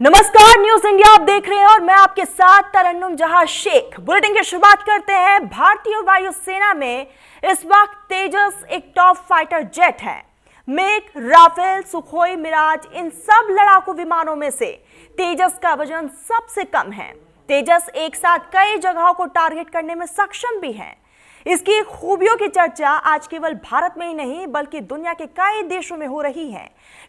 नमस्कार, news India आप देख रहे हैं और मैं आपके साथ तरन्नुम जहां शेख। बुलेटिन की शुरुआत करते हैं। भारतीय वायुसेना में इस वक्त तेजस एक टॉप फाइटर जेट है। मिग, राफेल, सुखोई, मिराज, इन सब लड़ाकू विमानों में से तेजस का वजन सबसे कम है। तेजस एक साथ कई जगहों को टारगेट करने में सक्षम भी है। इसकी खूबियों की चर्चा आज केवल भारत में ही नहीं बल्कि दुनिया के कई देशों में हो रही है।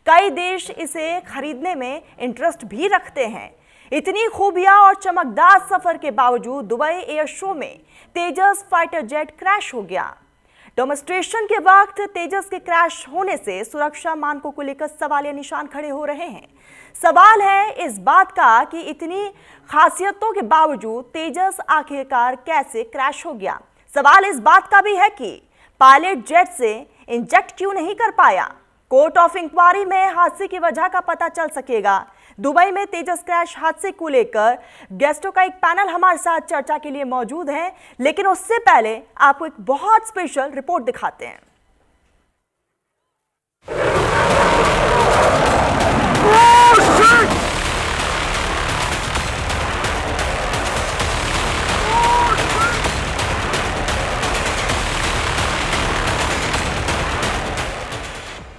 कई देश इसे खरीदने में इंटरेस्ट भी रखते हैं। इतनी खूबियां और चमकदार सफर के बावजूद दुबई एयर शो में तेजस फाइटर जेट क्रैश हो गया। डेमोन्स्ट्रेशन के वक्त तेजस के क्रैश होने से सुरक्षा मानकों को लेकर सवालिया निशान खड़े हो रहे हैं। सवाल है इस बात का कि इतनी खासियतों के बावजूद तेजस आखिरकार कैसे क्रैश हो गया। सवाल इस बात का भी है कि पायलट जेट से इंजेक्ट क्यों नहीं कर पाया। कोर्ट ऑफ इंक्वायरी में हादसे की वजह का पता चल सकेगा। दुबई में तेजस क्रैश हादसे को लेकर गेस्टों का एक पैनल हमारे साथ चर्चा के लिए मौजूद है, लेकिन उससे पहले आपको एक बहुत स्पेशल रिपोर्ट दिखाते हैं।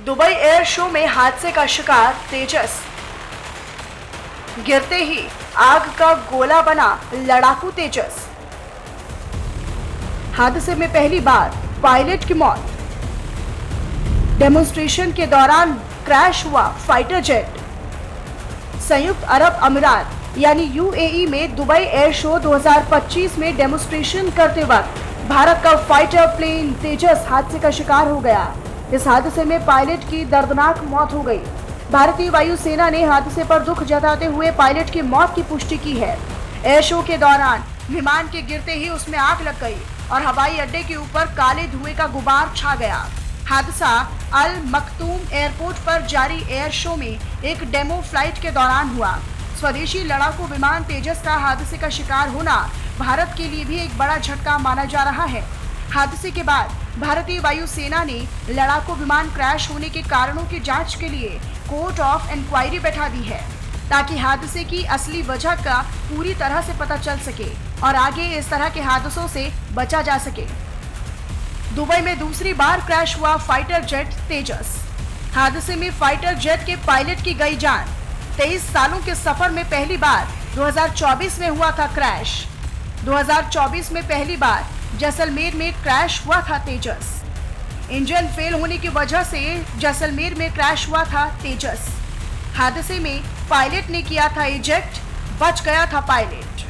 दुबई एयर शो में हादसे का शिकार तेजस। गिरते ही आग का गोला बना लड़ाकू तेजस। हादसे में पहली बार पायलट की मौत। डेमोन्स्ट्रेशन के दौरान क्रैश हुआ फाइटर जेट। संयुक्त अरब अमीरात यानी यूएई में दुबई एयर शो 2025 में डेमोन्स्ट्रेशन करते वक्त भारत का फाइटर प्लेन तेजस हादसे का शिकार हो गया। इस हादसे में पायलट की दर्दनाक मौत हो गई। भारतीय वायुसेना ने हादसे पर दुख जताते हुए पायलट की मौत की पुष्टि की है। एयर शो के दौरान विमान के गिरते ही उसमें आग लग गई और हवाई अड्डे के ऊपर काले धुएं का गुबार छा गया। हादसा अल मखतूम एयरपोर्ट पर जारी एयर शो में एक डेमो फ्लाइट के दौरान हुआ। स्वदेशी लड़ाकू विमान तेजस का हादसे का शिकार होना भारत के लिए भी एक बड़ा झटका माना जा रहा है। हादसे के बाद भारतीय वायुसेना ने लड़ाकू विमान क्रैश होने के कारणों की जांच के लिए कोर्ट ऑफ इंक्वायरी बैठा दी है, ताकि हादसे की असली वजह का पूरी तरह से पता चल सके और आगे इस तरह के हादसों से बचा जा सके। दुबई में दूसरी बार क्रैश हुआ फाइटर जेट तेजस। हादसे में फाइटर जेट के पायलट की गई जान। 23 सालों के सफर में पहली बार 2024 में हुआ था क्रैश। 2024 में पहली बार जैसलमेर में क्रैश हुआ था तेजस। इंजन फेल होने की वजह से जैसलमेर में क्रैश हुआ था तेजस। हादसे में पायलट ने किया था इजेक्ट, बच गया था पायलट।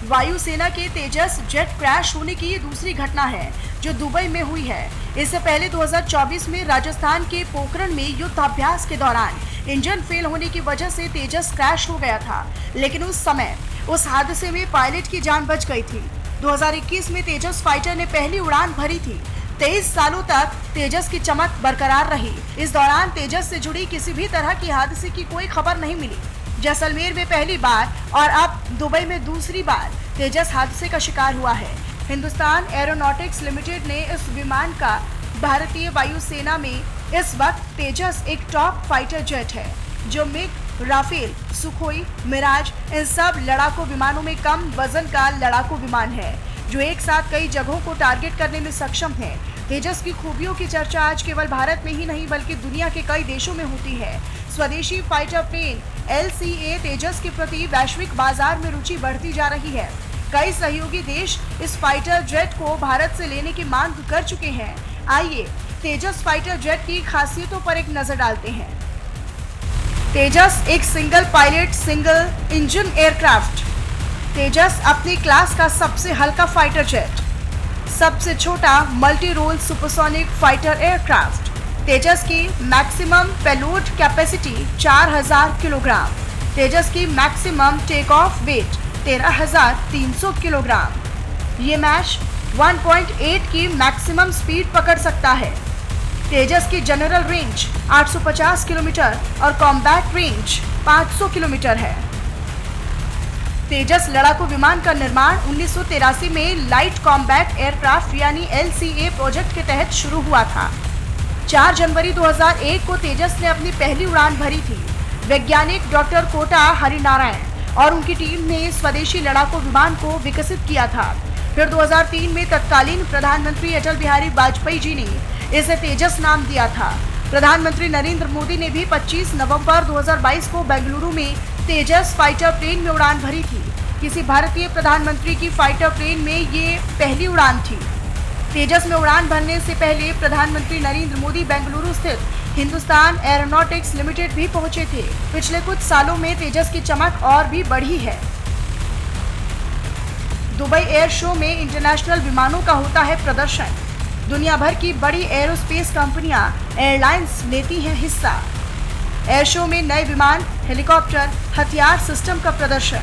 वायुसेना के तेजस जेट क्रैश होने की ये दूसरी घटना है जो दुबई में हुई है। इससे पहले 2024 में राजस्थान के पोखरण में युद्धाभ्यास के दौरान इंजन फेल होने की वजह से तेजस क्रैश हो गया था, लेकिन उस समय उस हादसे में पायलट की जान बच गई थी। 2021 में तेजस फाइटर ने पहली उड़ान भरी थी। 23 सालों तक तेजस की चमक बरकरार रही। इस दौरान तेजस से जुड़ी किसी भी तरह की हादसे की कोई खबर नहीं मिली। जैसलमेर में पहली बार और अब दुबई में दूसरी बार तेजस हादसे का शिकार हुआ है। हिंदुस्तान एरोनॉटिक्स लिमिटेड ने इस विमान का भारतीय वायुसेना में इस वक्त तेजस एक टॉप फाइटर जेट है जो मिग, राफेल, सुखोई, मिराज, इन सब लड़ाकू विमानों में कम वजन का लड़ाकू विमान है जो एक साथ कई जगहों को टारगेट करने में सक्षम है। तेजस की खूबियों की चर्चा आज केवल भारत में ही नहीं बल्कि दुनिया के कई देशों में होती है। स्वदेशी फाइटर प्लेन LCA तेजस के प्रति वैश्विक बाजार में रुचि बढ़ती जा रही है। कई सहयोगी देश इस फाइटर जेट को भारत से लेने की मांग कर चुके हैं। आइए तेजस फाइटर जेट की खासियतों पर एक नजर डालते हैं। तेजस एक single pilot single engine aircraft. Tejas अपनी क्लास का सबसे हल्का फाइटर जेट, सबसे छोटा multi role supersonic fighter aircraft. Tejas की maximum payload capacity 4000 kilogram. Tejas की maximum take off weight 13300 kilogram. ये मैच 1.8 की मैक्सिमम स्पीड पकड़ सकता है। तेजस की जनरल रेंज 850 किलोमीटर और कॉम्बैट रेंज 500 किलोमीटर है। तेजस लड़ाकू विमान का निर्माण 1983 में लाइट कॉम्बैट एयरक्राफ्ट यानी LCA प्रोजेक्ट के तहत शुरू हुआ था। 4 जनवरी 2001 को तेजस ने अपनी पहली उड़ान भरी थी। वैज्ञानिक डॉक्टर कोटा हरिनारायण और उनकी टीम ने स्वदेशी लड़ाकू विमान को विकसित किया था। फिर 2003 में तत्कालीन प्रधानमंत्री अटल बिहारी वाजपेयी जी ने इसे तेजस नाम दिया था। प्रधानमंत्री नरेंद्र मोदी ने भी 25 नवंबर 2022 को बेंगलुरु में तेजस फाइटर प्लेन में उड़ान भरी थी। किसी भारतीय प्रधानमंत्री की फाइटर प्लेन में ये पहली उड़ान थी। तेजस में उड़ान भरने से पहले प्रधानमंत्री नरेंद्र मोदी बेंगलुरु स्थित हिंदुस्तान एरोनॉटिक्स लिमिटेड भी पहुंचे थे। पिछले कुछ सालों में तेजस की चमक और भी बढ़ी है। दुबई एयर शो में इंटरनेशनल विमानों का होता है प्रदर्शन। दुनिया भर की बड़ी एरोस्पेस कंपनियां, एयरलाइंस लेती हैं हिस्सा। एयर शो में नए विमान, हेलीकॉप्टर, हथियार सिस्टम का प्रदर्शन।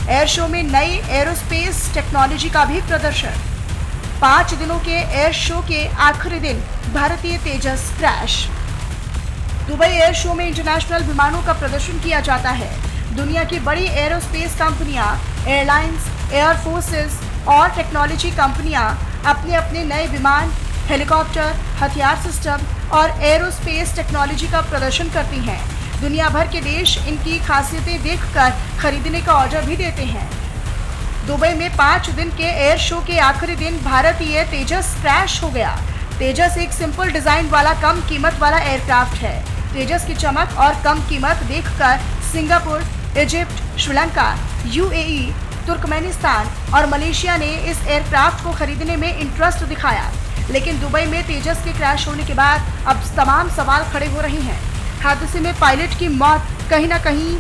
एयर शो में नई एरोस्पेस टेक्नोलॉजी का भी प्रदर्शन। 5 दिनों के एयर शो के आखिरी दिन भारतीय तेजस क्रैश। दुबई एयर शो में इंटरनेशनल विमानों का प्रदर्शन किया जाता है। दुनिया की बड़ी एरोस्पेस कंपनियां, एयरलाइंस, एयर फोर्सेस और टेक्नोलॉजी कंपनियां अपने अपने नए विमान, हेलीकॉप्टर, हथियार सिस्टम और एरोस्पेस टेक्नोलॉजी का प्रदर्शन करती हैं। दुनिया भर के देश इनकी खासियतें देखकर खरीदने का ऑर्डर भी देते हैं। दुबई में 5 दिन के एयर शो के आखिरी दिन भारतीय तेजस क्रैश हो गया। तेजस एक सिंपल डिजाइन वाला कम कीमत वाला एयरक्राफ्ट है। तेजस की चमक और कम कीमत देखकर Singapore, Egypt, Sri Lanka, UAE, Turkmenistan और मलेशिया ने इस एयरक्राफ्ट को खरीदने में इंटरेस्ट दिखाया। लेकिन दुबई में तेजस के क्रैश होने के बाद अब तमाम सवाल खड़े हो रहे हैं। हादसे में पायलट की मौत कहीं न कहीं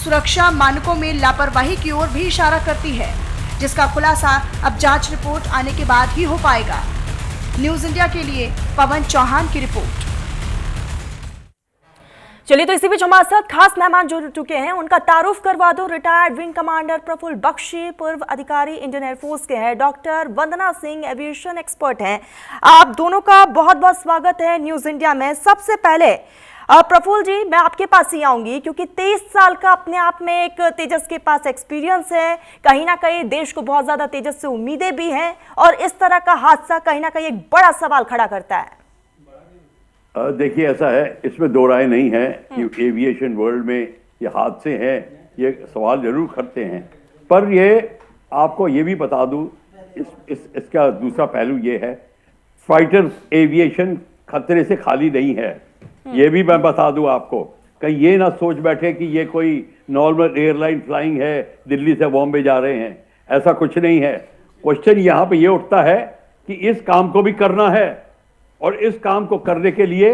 सुरक्षा मानकों में लापरवाही की ओर भी इशारा करती है, जिसका खुलासा अब जांच रिपोर्ट आने के बाद ही हो पाएगा। न्यूज़ इंडिया के लिए पवन चौहान की रिपोर्ट। चलिए, तो इसी बीच हमारे साथ खास मेहमान जुड़ चुके हैं, उनका तारुफ करवा दो। Retired wing commander Praful Bakshi, पूर्व अधिकारी इंडियन एयरफोर्स के हैं। Doctor Vandana Singh, aviation expert हैं। आप दोनों का बहुत बहुत स्वागत है न्यूज़ इंडिया में। सबसे पहले प्रफुल्ल जी, मैं आपके पास ही आऊंगी, क्योंकि 23 साल का अपने आप में एक तेजस के पास एक्सपीरियंस है। कहीं ना कहीं देश को बहुत ज्यादा तेजस से उम्मीदें भी हैं, और इस तरह का हादसा कहीं ना कहीं एक बड़ा सवाल खड़ा करता है। देखिए, ऐसा है, इसमें दो राय नहीं है कि एविएशन वर्ल्ड में ये हादसे हैं, ये सवाल जरूर करते हैं। पर ये आपको ये भी बता दूं, इसका दूसरा पहलू ये है, फाइटर एविएशन खतरे से खाली नहीं है। ये भी मैं बता दूं आपको, कहीं ये ना सोच बैठे कि ये कोई नॉर्मल एयरलाइन फ्लाइंग है, दिल्ली से बॉम्बे जा रहे हैं, ऐसा कुछ नहीं है। क्वेश्चन यहाँ पे ये उठता है कि इस काम को भी करना है, और इस काम को करने के लिए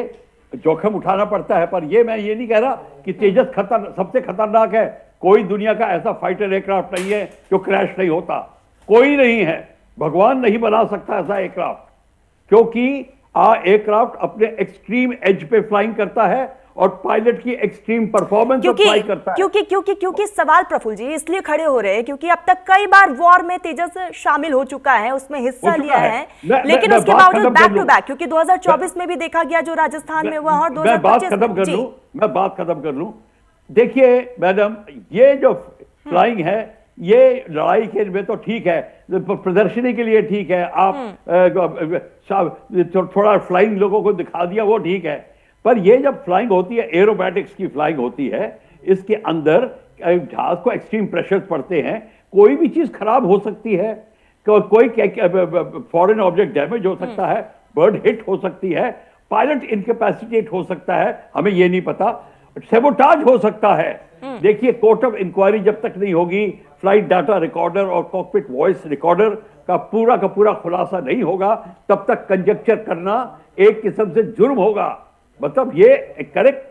जोखिम उठाना पड़ता है। पर मैं ये नहीं कह रहा कि तेजस सबसे खतरनाक है। कोई दुनिया का ऐसा फाइटर एयरक्राफ्ट नहीं है जो क्रैश नहीं होता, कोई नहीं है। भगवान नहीं बना सकता ऐसा एयरक्राफ्ट, क्योंकि एयरक्राफ्ट अपने एक्सट्रीम एज पे फ्लाइंग करता है और पायलट की एक्सट्रीम परफॉर्मेंस पर फ्लाई करता है। क्योंकि सवाल प्रफुल्ल जी इसलिए खड़े हो रहे हैं क्योंकि अब तक कई बार वॉर में तेजस शामिल हो चुका है, उसमें हिस्सा लिया है, लेकिन उसके बावजूद बैक टू बैक, क्योंकि 2024 में भी देखा गया जो राजस्थान में हुआ, और 2025 मैं बात खत्म कर लूं। देखिए मैडम, ये जो फ्लाइंग है, ये लड़ाई के में तो ठीक है, प्रदर्शनी के लिए ठीक है, आप थोड़ा फ्लाइंग लोगों को दिखा दिया, वो ठीक है। पर ये जब फ्लाइंग होती है, एरोबैटिक्स की फ्लाइंग होती है, इसके अंदर जहाज को एक्सट्रीम प्रेशर पड़ते हैं, कोई भी चीज खराब हो सकती है, कोई फॉरेन ऑब्जेक्ट डैमेज हो सकता है, बर्ड हिट हो सकती है, पायलट इनकैपेसिटेट हो सकता है, हमें ये नहीं पता, सेबोटाज हो सकता है। देखिए, कोर्ट ऑफ इंक्वायरी जब तक नहीं होगी, फ्लाइट डाटा रिकॉर्डर और कॉकपिट वॉइस रिकॉर्डर का पूरा खुलासा नहीं होगा, तब तक कंजक्चर करना एक किस्म से जुर्म होगा। मतलब ये करेक्ट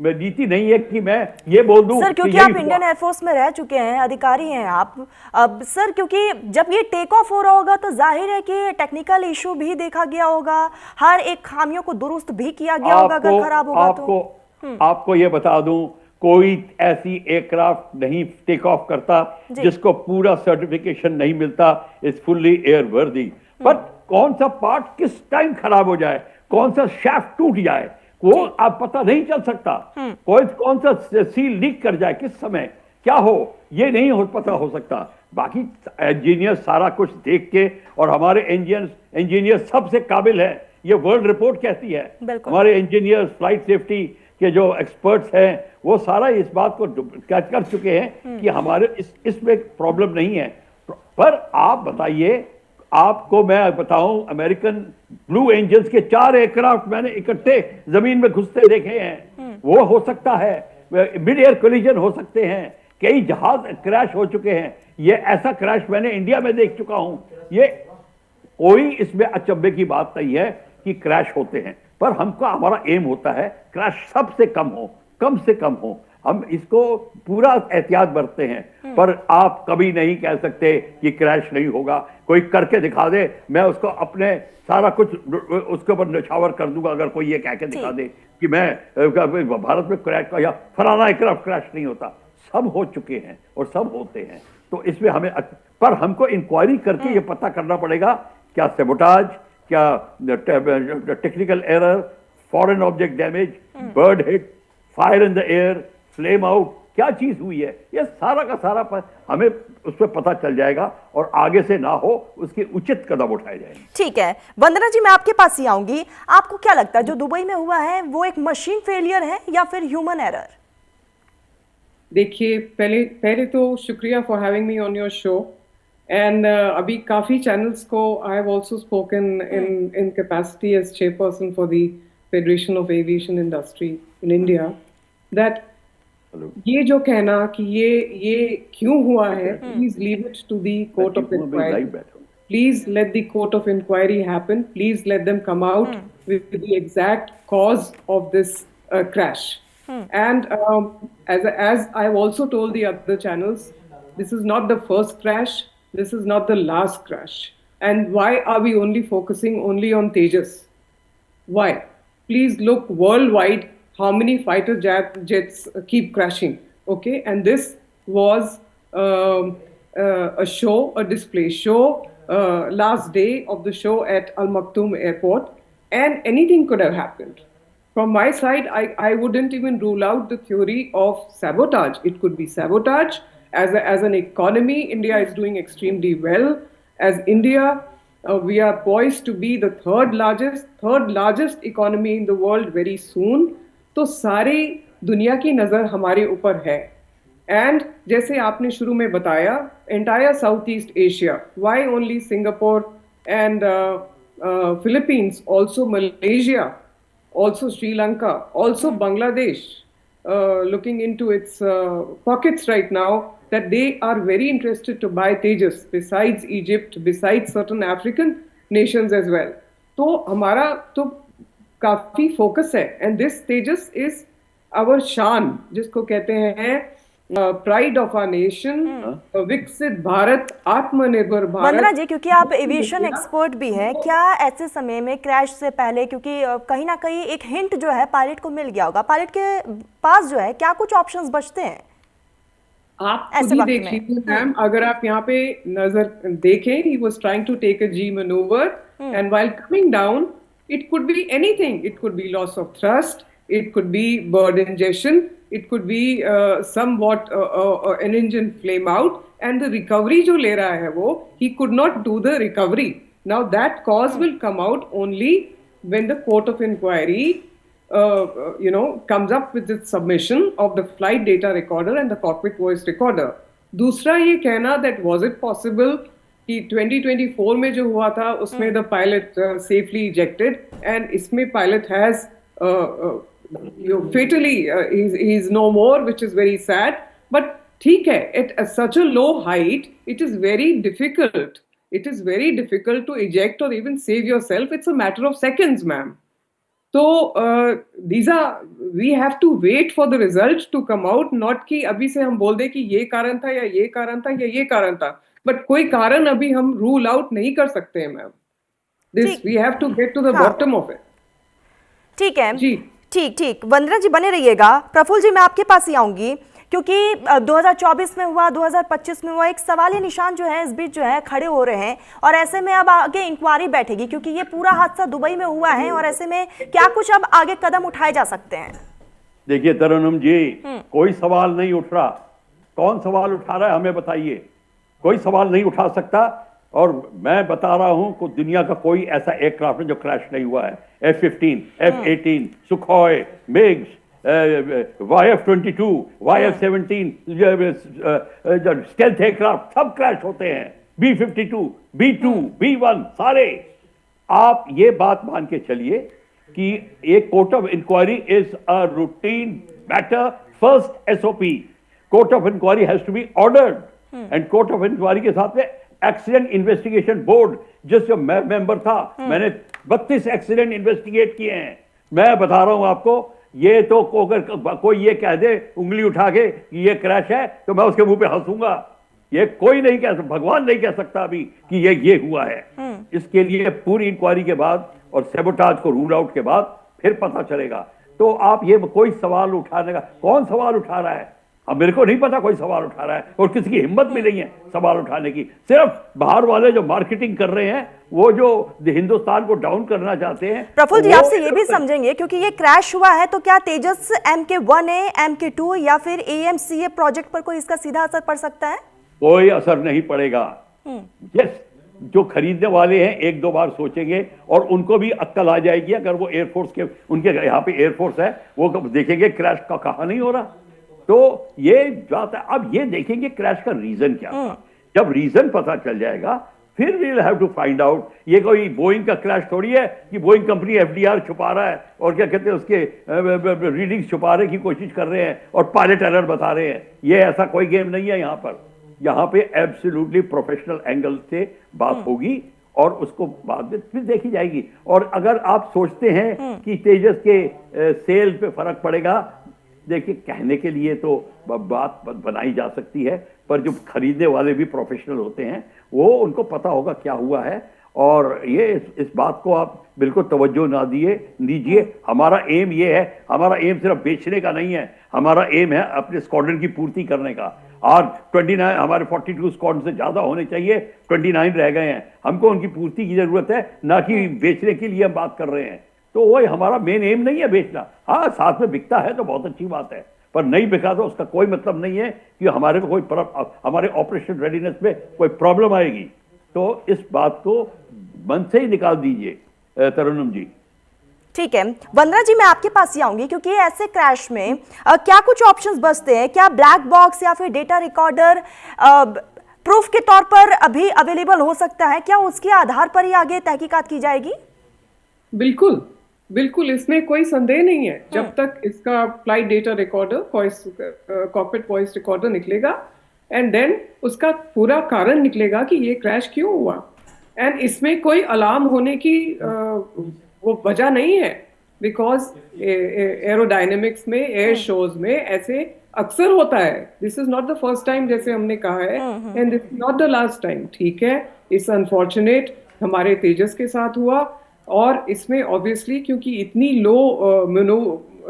नीति नहीं है कि मैं ये बोल दूं। सर, क्योंकि आप इंडियन एयरफोर्स में रह चुके हैं, अधिकारी हैं आप। अब सर, क्योंकि जब ये टेक ऑफ हो रहा होगा तो जाहिर है कि टेक्निकल इशू भी देखा गया होगा, हर एक खामियों को दुरुस्त भी किया गया होगा अगर खराब होगा तो। आपको ये बता दूं, कोई ऐसी एयरक्राफ्ट नहीं टेक ऑफ करता जिसको पूरा सर्टिफिकेशन नहीं मिलता इज फुल्ली एयरवर्दी। पर कौन सा पार्ट किस टाइम खराब हो जाए, कौन सा शाफ्ट टूट जाए, वो आप पता नहीं चल सकता। कोई कौन सा सील लीक कर जाए, किस समय क्या हो, ये नहीं पता हो सकता। बाकी इंजीनियर सारा कुछ देख के, और हमारे इंजीनियर सबसे काबिल है, ये वर्ल्ड रिपोर्ट कहती है। हमारे इंजीनियर फ्लाइट सेफ्टी के जो एक्सपर्ट्स हैं वो सारा इस बात को कैच कर चुके हैं कि हमारे इसमें प्रॉब्लम नहीं है। पर आप बताइए, आपको मैं बताऊं, अमेरिकन ब्लू एंजल्स के 4 एयरक्राफ्ट मैंने इकट्ठे जमीन में घुसते देखे हैं। वो हो सकता है, मिड एयर कोलिजन हो सकते हैं, कई जहाज क्रैश हो चुके हैं। ये ऐसा क्रैश मैंने इंडिया में देख चुका हूं। ये कोई इसमें अचंभे की बात नहीं है कि क्रैश होते हैं, पर हमको हमारा एम होता है क्रैश सबसे कम हो, कम से कम हो। हम इसको पूरा एहतियात बरतते हैं, पर आप कभी नहीं कह सकते कि क्रैश नहीं होगा। कोई करके दिखा दे, मैं उसको अपने सारा कुछ उसके ऊपर निछावर कर दूंगा अगर कोई ये कह के दिखा दे कि मैं भारत में क्रैश का या फलाना एयरक्राफ्ट क्रैश नहीं होता। सब हो चुके हैं और सब होते हैं। तो इसमें हमें, पर हमको इंक्वायरी करके ये पता करना पड़ेगा क्या सेबोटाज, क्या technical error, foreign object damage, bird hit, fire in the air, flame out, क्या चीज हुई है। ये सारा का सारा हमें उस पर पता चल जाएगा और आगे से ना हो उसके उचित कदम उठाए जाएंगे। ठीक है वंदना जी, मैं आपके पास ही आऊंगी। आपको क्या लगता है जो दुबई में हुआ है वो एक मशीन फेलियर है या फिर ह्यूमन एरर? देखिए, पहले तो शुक्रिया for having me on your show. And अभी काफी चैनल्स को I have also spoken in capacity as chairperson for the Federation of Aviation Industry in India, that ये जो कहना कि ये क्यों हुआ है, please leave it to the court of inquiry. Please let the court of inquiry happen. Please let them come out with the exact cause of this crash. And as I've also told the other channels, this is not the first crash, this is not the last crash. And why are we only focusing only on Tejas? Why? Please look worldwide how many fighter jets keep crashing. Okay, and this was a show, a display show, last day of the show at Al Maktoum Airport, and anything could have happened. From my side, I wouldn't even rule out the theory of sabotage. It could be sabotage. As an economy, India is doing extremely well. As India, we are poised to be the third largest economy in the world very soon. तो सारी दुनिया की नज़र हमारे ऊपर है। And जैसे आपने शुरू में बताया, entire Southeast Asia, why only Singapore and Philippines, also Malaysia, also Sri Lanka, also Bangladesh, looking into its pockets right now, that they are very interested to buy Tejas, besides Egypt, besides certain African nations as well. तो हमारा तो काफी focus है, and this Tejas is our शान, जिसको कहते हैं pride of our nation, विकसित भारत, आत्मनिर्भर भारत। वंदना जी, क्योंकि आप एविएशन एक्सपर्ट भी हैं, क्या ऐसे समय में क्रैश से पहले, क्योंकि कहीं ना कहीं एक हिंट जो है पायलट को मिल गया होगा, पायलट के पास जो है क्या कुछ ऑप्शंस बचते हैं? आप खुद ही देख लीजिए मैम, अगर आप यहाँ पे नजर देखें, he was trying to take a G maneuver and while coming down, it could be anything. It could be loss of thrust, it could be bird ingestion, it could be somewhat an engine flame out, and the recovery जो ले रहा है वो, he could not do the recovery. Now that cause will come out only when the court of inquiry comes up with its submission of the flight data recorder and the cockpit voice recorder. दूसरा ये कहना that was it possible कि 2024 में जो हुआ था उसमें the pilot safely ejected, and इसमें pilot has fatally he's no more, which is very sad. But ठीक है, at such a low height, it is very difficult. It is very difficult to eject or even save yourself. It's a matter of seconds, ma'am. So we have to wait for the results to come out. Not कि अभी से हम बोल दे कि ये कारण था या ये कारण था या ये कारण था. But कोई कारण अभी हम rule out नहीं कर सकते हैं, ma'am. This we have to get to the bottom of it. ठीक है जी, ठीक। वंदना जी बने रहिएगा। प्रफुल्ल जी, मैं आपके पास ही आऊंगी, क्योंकि 2024 में हुआ, 2025 में हुआ, एक सवाल निशान जो है इस बीच जो है खड़े हो रहे हैं, और ऐसे में अब आगे इंक्वायरी बैठेगी, क्योंकि ये पूरा हादसा दुबई में हुआ है, और ऐसे में क्या कुछ अब आगे कदम उठाए जा सकते हैं? देखिए तरन्नुम जी, कोई सवाल नहीं उठ रहा। कौन सवाल उठा रहा है हमें बताइए? कोई सवाल नहीं उठा सकता। और मैं बता रहा हूं कि दुनिया का कोई ऐसा एयरक्राफ्ट जो क्रैश नहीं हुआ है। F-15, F-18, Sukhoi, MiGs, YF-22, YF-17 stealth aircraft सब क्रैश होते हैं, B-52, B-2, B-1 सारे। आप ये बात मान के चलिए कि एक court of inquiry is a routine matter, first SOP, court of inquiry has to be ordered, and court of inquiry के साथ में एक्सीडेंट इन्वेस्टिगेशन बोर्ड, जिसका मैं मेंबर था, मैंने 32 एक्सीडेंट इन्वेस्टिगेट किए हैं। मैं बता रहा हूं आपको, ये तो अगर कोई ये कह दे उंगली उठा के कि ये क्रैश है तो मैं उसके मुंह पे हंसूंगा। ये कोई नहीं कह सकता, भगवान नहीं कह सकता अभी कि ये हुआ है। इसके लिए पूरी इंक्वायरी के बाद और सैबोटाज को रूल आउट के बाद फिर पता चलेगा। तो आप ये कोई सवाल उठाने का, कौन सवाल उठा रहा है? अब मेरे को नहीं पता कोई सवाल उठा रहा है, और किसी की हिम्मत भी नहीं है सवाल उठाने की। सिर्फ बाहर वाले जो मार्केटिंग कर रहे हैं, वो जो हिंदुस्तान को डाउन करना चाहते हैं। प्रफुल्ल जी, आपसे ये भी समझेंगे, क्योंकि ये क्रैश हुआ है, तो क्या तेजस MK-1A, MK-2 या फिर AMCA प्रोजेक्ट पर कोई इसका सीधा असर पड़ सकता है? कोई असर नहीं पड़ेगा। यस, जो खरीदने वाले हैं एक दो बार सोचेंगे, और उनको भी अक्ल आ जाएगी। अगर वो एयरफोर्स के, उनके यहाँ पे एयरफोर्स है, वो देखेंगे क्रैश का कहा नहीं हो रहा, तो ये जाता है। अब ये देखेंगे क्रैश का रीजन क्या था। जब रीजन पता चल जाएगा फिर we will have to find out. ये कोई बोइंग का क्रैश थोड़ी है कि बोइंग कंपनी FDR छुपा रहा है और क्या कहते हैं उसके रीडिंग्स छुपाने की कोशिश कर रहे हैं और पायलट एरर बता रहे हैं। ये ऐसा कोई गेम नहीं है यहाँ पर। यहाँ पे एब्सोल्युटली प्रोफेशनल एंगल से बात होगी और उसको बाद में फिर देखी जाएगी। और अगर आप सोचते हैं कि तेजस के सेल पे फर्क पड़ेगा, देखिए कहने के लिए तो बात बनाई जा सकती है, पर जो खरीदने वाले भी प्रोफेशनल होते हैं वो, उनको पता होगा क्या हुआ है। और ये इस बात को आप बिल्कुल तवज्जो ना दीजिए। हमारा एम ये है, हमारा एम सिर्फ बेचने का नहीं है, हमारा एम है अपने स्क्वाड्रन की पूर्ति करने का। आज 29 हमारे 42 स्क्वाड्रन से ज्यादा होने चाहिए, 29 रह गए हैं। हमको उनकी पूर्ति की जरूरत है, ना कि बेचने के लिए हम बात कर रहे हैं। तो वही हमारा मेन एम नहीं है बेचना। हाँ, साथ में बिकता है तो बहुत अच्छी बात है, पर नहीं बिका तो उसका कोई मतलब नहीं है कि हमारे को कोई हमारे ऑपरेशन रेडीनेस में कोई प्रॉब्लम आएगी। तो इस बात को मन से ही निकाल दीजिए तरन्नुम जी। ठीक है वंदना जी, मैं आपके पास ही आऊंगी, क्योंकि ऐसे क्रैश में क्या कुछ ऑप्शंस बचते हैं? क्या ब्लैक बॉक्स या फिर डेटा रिकॉर्डर प्रूफ के तौर पर अभी अवेलेबल हो सकता है? क्या उसके आधार पर ही आगे तहकीकात की जाएगी? बिल्कुल बिल्कुल, इसमें कोई संदेह नहीं है। जब तक इसका flight data recorder, cockpit voice recorder निकलेगा, एंड देन उसका पूरा कारण निकलेगा कि ये क्रैश क्यों हुआ, एंड इसमें कोई अलार्म होने की वो वजह नहीं है। बिकॉज एरोडायनेमिक्स में, एयर शोज में ऐसे अक्सर होता है। This is not the first time, जैसे हमने कहा है, and this is not the last time. ठीक है, इट्स अनफॉर्चुनेट हमारे तेजस के साथ हुआ, और इसमें ऑब्वियसली क्योंकि इतनी लो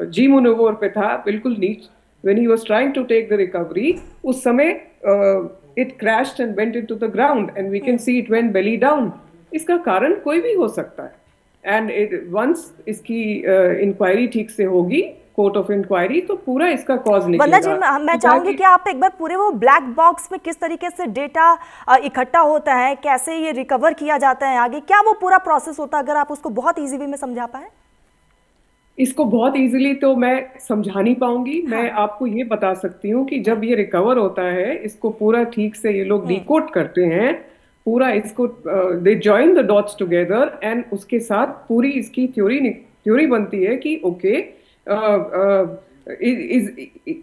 जी मनोवर पे था, बिल्कुल नीच, when he was trying to take the recovery, उस समय it crashed and went into the ground, and we can see it went belly down. इसका कारण कोई भी हो सकता है, एंड वंस इसकी इंक्वायरी ठीक से होगी, कोर्ट ऑफ इंक्वायरी, तो पूरा इसका कॉज निकलेगा। वंदना जी, मैं चाहूंगी कि आप एक बार पूरे वो ब्लैक बॉक्स में किस तरीके से डेटा इकट्ठा होता है, कैसे ये रिकवर किया जाता है आगे, क्या वो पूरा प्रोसेस होता है, अगर आप उसको बहुत इजी वे में समझा पाए। इसको बहुत इजीली तो मैं समझा नहीं पाऊंगी। मैं आपको ये बता सकती हूँ कि जब ये रिकवर होता है, इसको पूरा ठीक से ये लोग डिकोड करते हैं, पूरा इसको they join the dots together, and उसके साथ पूरी इसकी थ्योरी बनती है कि ओके,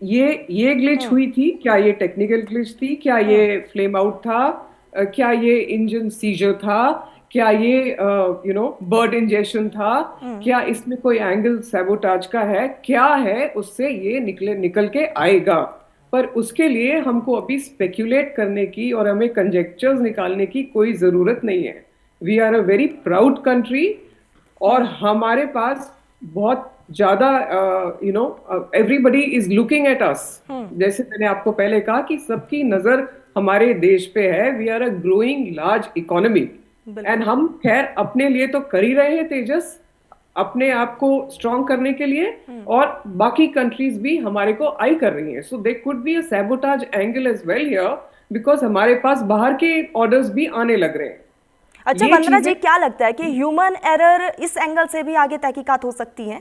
ये ग्लिच हुई थी, क्या ये टेक्निकल ग्लिच थी, क्या ये फ्लेम आउट था, क्या ये इंजन सीजर था, क्या ये बर्ड इंजेक्शन था, क्या इसमें कोई एंगल सैबोटाज का है, क्या है, उससे ये निकल के आएगा। पर उसके लिए हमको अभी स्पेक्यूलेट करने की और हमें कंजेक्चर्स निकालने की कोई जरूरत नहीं है। We are a very proud country, और हमारे पास बहुत ज्यादा everybody is looking at us. जैसे मैंने आपको पहले कहा कि सबकी नजर हमारे देश पे है। We are a growing large economy, and हम खैर अपने लिए तो कर ही रहे हैं तेजस, अपने आप को स्ट्रॉन्ग करने के लिए, और बाकी कंट्रीज भी हमारे को आई कर रही हैं। So they could be a sabotage angle as well here, because हमारे पास बाहर के ऑर्डर्स भी आने लग रहे हैं। अच्छा वंदना जी, क्या लगता है कि ह्यूमन एरर इस एंगल से भी आगे तहकीकात हो सकती है?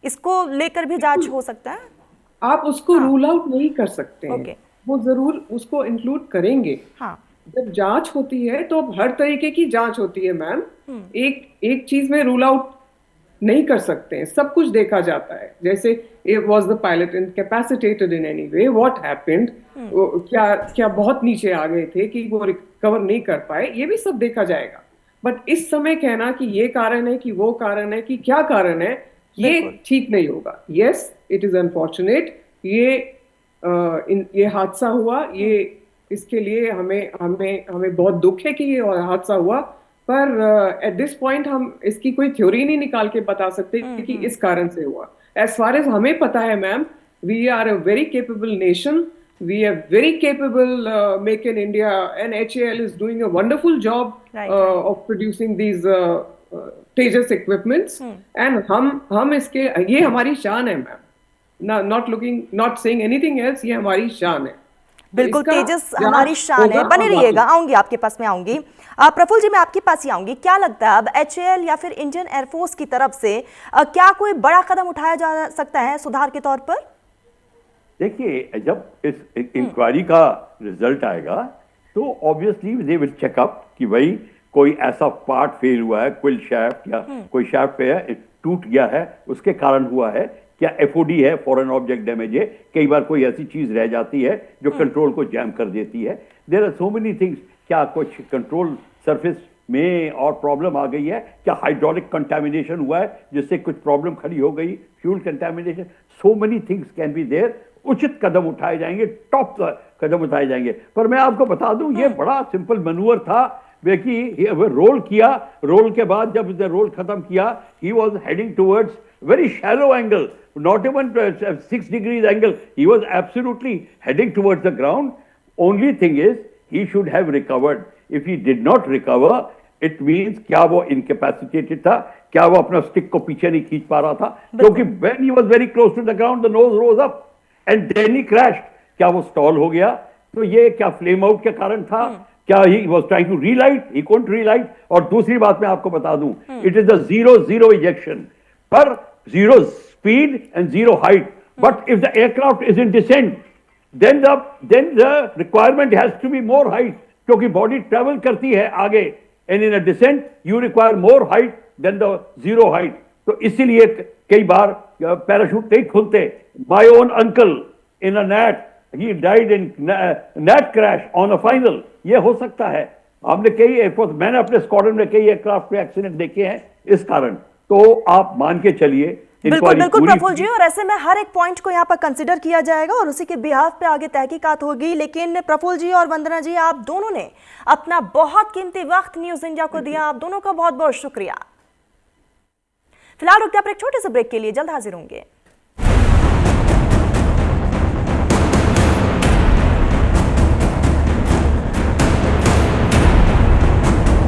इसको लेकर भी जांच हो सकता है? आप उसको रूल आउट नहीं कर सकते हैं। ओके। वो जरूर उसको इंक्लूड करेंगे। हाँ। जब जांच होती है तो हर तरीके की जांच होती है मैम। एक चीज में रूल आउट नहीं कर सकते हैं, सब कुछ देखा जाता है। जैसे was the pilot incapacitated in any way, what happened, क्या क्या बहुत नीचे आ गए थे कि वो रिकवर नहीं कर पाए, ये भी सब देखा जाएगा। बट इस समय कहना कि ये कारण है कि वो कारण है कि क्या कारण है, ये ठीक नहीं होगा। यस, इट इज अनफॉर्चुनेट, ये हादसा हुआ, ये इसके लिए हमें हमें हमें बहुत दुख है कि ये हादसा हुआ। पर एट दिस पॉइंट हम इसकी कोई थ्योरी नहीं निकाल के बता सकते कि इस कारण से हुआ। एज फार एज हमें पता है मैम, we are a very capable nation, we are very capable, make in India, and HAL is doing a wonderful job of producing these Tejas equipments, and हम इसके, ये हमारी शान है ma'am, not saying anything else, ये हमारी शान है। बिल्कुल, तेजस हमारी शान है। बने रहिएगा, आऊंगी आपके पास में, आऊंगी। प्रफुल्ल जी, मैं आपके पास ही आऊंगी। क्या लगता है अब HAL या फिर इंडियन एयरफोर्स की तरफ से क्या कोई बड़ा कदम उठाया जा सकता है सुधार के तौर पर? देखिए, जब इस इंक्वायरी का रिजल्ट आएगा तो ऑब्वियसली दे विल चेकअप कि भाई कोई ऐसा पार्ट फेल हुआ है, क्विल शाफ्ट या कोई शाफ्ट पे है टूट गया है, उसके कारण हुआ है, क्या FOD है, फॉरेन ऑब्जेक्ट डैमेज है, कई बार कोई ऐसी चीज रह जाती है जो कंट्रोल को जैम कर देती है। There are so many things, क्या कुछ कंट्रोल सरफेस में और प्रॉब्लम आ गई है, क्या हाइड्रोलिक कंटामिनेशन हुआ है जिससे कुछ प्रॉब्लम खड़ी हो गई, fuel contamination, so many things can be there. उचित कदम उठाए जाएंगे, टॉप कदम उठाए जाएंगे। पर मैं आपको बता दूं, ये बड़ा सिंपल मैनूवर था। देखिए, रोल किया, रोल के बाद जब रोल खत्म किया, he was heading towards very shallow angle, not even 6 degrees angle. He was absolutely heading towards the ground. Only thing is, he should have recovered. If he did not recover, it means क्या वो incapacitated था, क्या वो अपना stick को पीछे नहीं खींच पा रहा था, क्योंकि when he was very close to the ground, the nose rose up and then he crashed. क्या वो स्टॉल हो गया? तो ये क्या फ्लेम आउट के कारण था? क्या he was trying to relight? He couldn't relight. और दूसरी बात मैं आपको बता दूं, it is a 0-0 ejection. पर 0 speed and 0 height. But if the aircraft is in descent, then the requirement has to be more height, क्योंकि बॉडी ट्रेवल करती है आगे, and in a descent you require more height than the 0 height. तो इसीलिए कई बार parachute नहीं खुलते। My own uncle in a NAT, he died in NAT crash on a final. ये हो सकता है। हमने कई एयरफोर्स, मैंने अपने स्क्वाड्रन में कई एयरक्राफ्ट के एक्सीडेंट देखे हैं इस कारण। तो आप मान के चलिए, बिल्कुल बिल्कुल प्रफुल्ल जी, और ऐसे में हर एक पॉइंट को यहाँ पर कंसीडर किया जाएगा और उसी के बिहाफ पे आगे तहकीकात होगी। लेकिन प्रफुल्ल जी और वंदना जी, आप दोनों ने अपना बहुत कीमती वक्त न्यूज इंडिया को दिया, आप दोनों का बहुत बहुत शुक्रिया। फिलहाल रुकते हैं एक छोटे से ब्रेक के लिए, जल्द हाजिर होंगे।